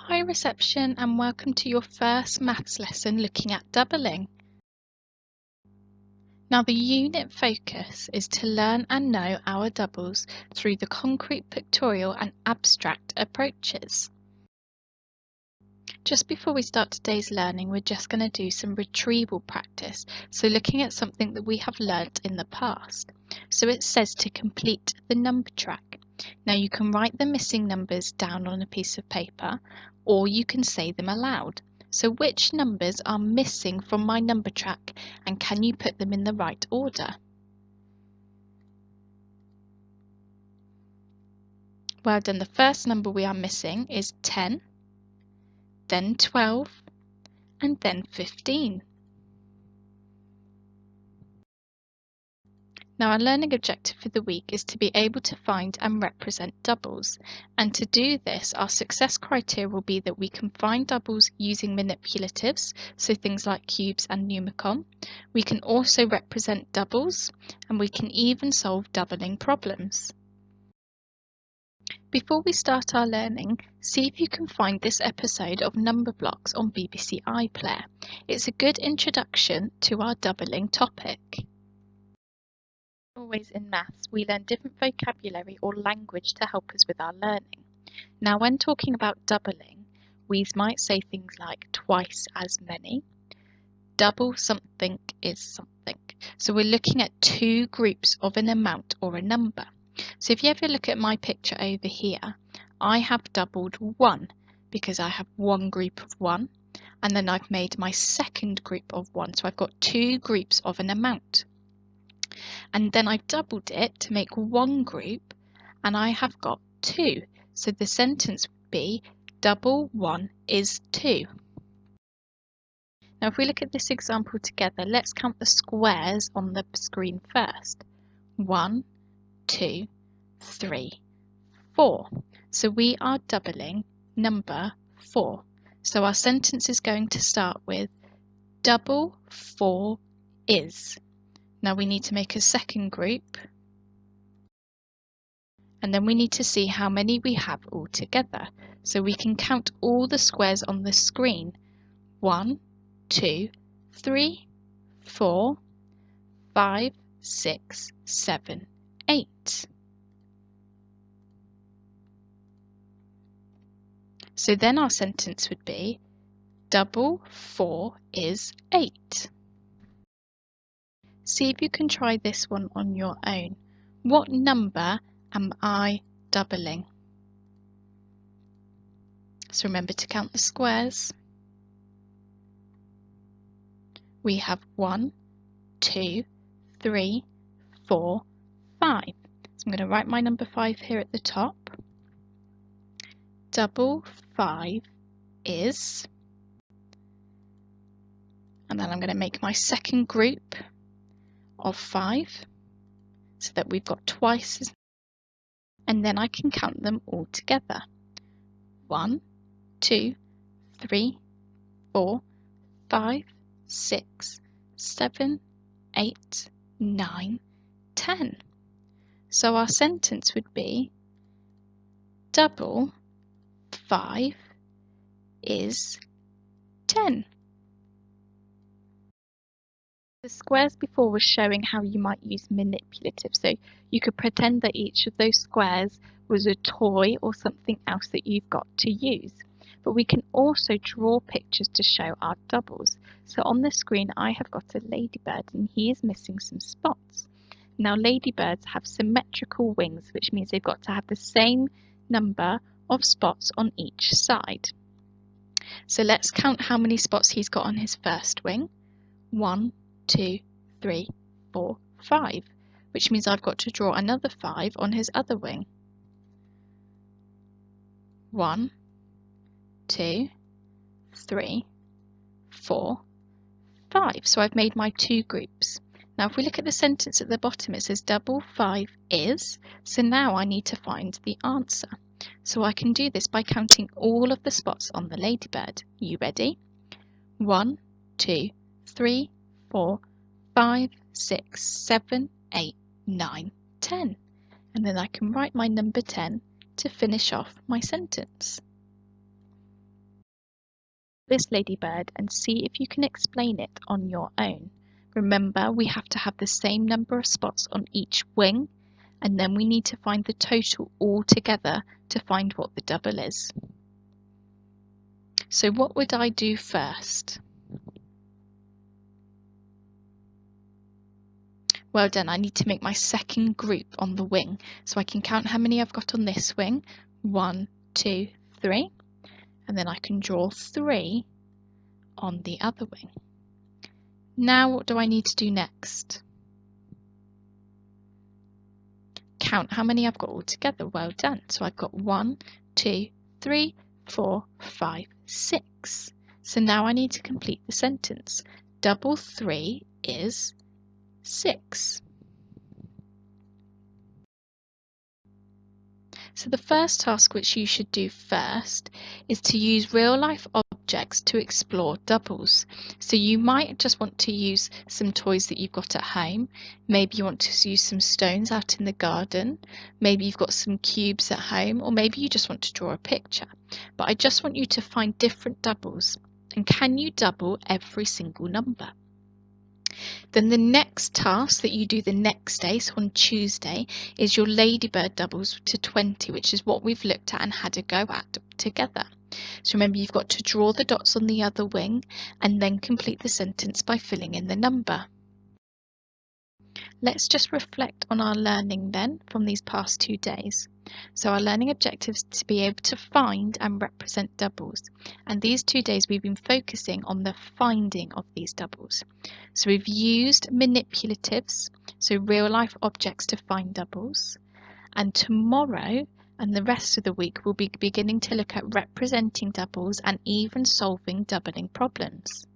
Hi reception and welcome to your first maths lesson looking at doubling. Now the unit focus is to learn and know our doubles through the concrete, pictorial and abstract approaches. Just before we start today's learning, we're just going to do some retrieval practice, so looking at something that we have learnt in the past. So it says to complete the number track. Now you can write the missing numbers down on a piece of paper, or you can say them aloud. So which numbers are missing from my number track, and can you put them in the right order? Well done. The first number we are missing is 10, then 12, and then 15. Now our learning objective for the week is to be able to find and represent doubles, and to do this our success criteria will be that we can find doubles using manipulatives, so things like cubes and numicon. We can also represent doubles, and we can even solve doubling problems. Before we start our learning, see if you can find this episode of Number Blocks on BBC iPlayer. It's a good introduction to our doubling topic. Always in maths, we learn different vocabulary or language to help us with our learning. Now, when talking about doubling, we might say things like twice as many, double something is something. So we're looking at two groups of an amount or a number. So if you ever look at my picture over here, I have doubled 1 because I have one group of 1, and then I've made my second group of 1. So I've got two groups of an amount. And then I've doubled it to make one group, and I have got 2. So the sentence would be double 1 is 2. Now if we look at this example together, let's count the squares on the screen first. 1, 2, 3, 4. So we are doubling number 4. So our sentence is going to start with double 4 is. Now we need to make a second group, and then we need to see how many we have all together. So we can count all the squares on the screen. 1, 2, 3, 4, 5, 6, 7, 8. So then our sentence would be double 4 is 8. See if you can try this one on your own. What number am I doubling? So remember to count the squares. We have 1, 2, 3, 4, 5. So I'm going to write my number 5 here at the top. Double 5 is, and then I'm going to make my second group of 5 so that we've got twice as, and then I can count them all together. 1, 2, 3, 4, 5, 6, 7, 8, 9, 10. So our sentence would be double 5 is 10. The squares before was showing how you might use manipulative. So you could pretend that each of those squares was a toy or something else that you've got to use. But we can also draw pictures to show our doubles. So on the screen I have got a ladybird and he is missing some spots. Now ladybirds have symmetrical wings, which means they've got to have the same number of spots on each side. So let's count how many spots he's got on his first wing. 1, 2, 3, 4, 5, which means I've got to draw another 5 on his other wing. 1, 2, 3, 4, 5. So I've made my two groups. Now if we look at the sentence at the bottom, it says double 5 is, so now I need to find the answer. So I can do this by counting all of the spots on the ladybird. You ready? 1, 2, 3, 4, 5, 6, 7, 8, 9, 10. And then I can write my number 10 to finish off my sentence. this ladybird and see if you can explain it on your own. Remember, we have to have the same number of spots on each wing, and then we need to find the total all together to find what the double is. So what would I do first? Well done, I need to make my second group on the wing, so I can count how many I've got on this wing. 1, 2, 3, and then I can draw 3 on the other wing. Now what do I need to do next? Count how many I've got all together. Well done. So I've got 1, 2, 3, 4, 5, 6. So now I need to complete the sentence. Double 3 is 6. So the first task which you should do first is to use real life objects to explore doubles. So you might just want to use some toys that you've got at home. Maybe you want to use some stones out in the garden. Maybe you've got some cubes at home, or maybe you just want to draw a picture. But I just want you to find different doubles. And can you double every single number? Then the next task that you do the next day, so on Tuesday, is your ladybird doubles to 20, which is what we've looked at and had a go at together. So remember, you've got to draw the dots on the other wing and then complete the sentence by filling in the number. Let's just reflect on our learning then from these past 2 days. So our learning objectives to be able to find and represent doubles. And these 2 days we've been focusing on the finding of these doubles. So we've used manipulatives, so real life objects to find doubles. And tomorrow and the rest of the week we'll be beginning to look at representing doubles and even solving doubling problems.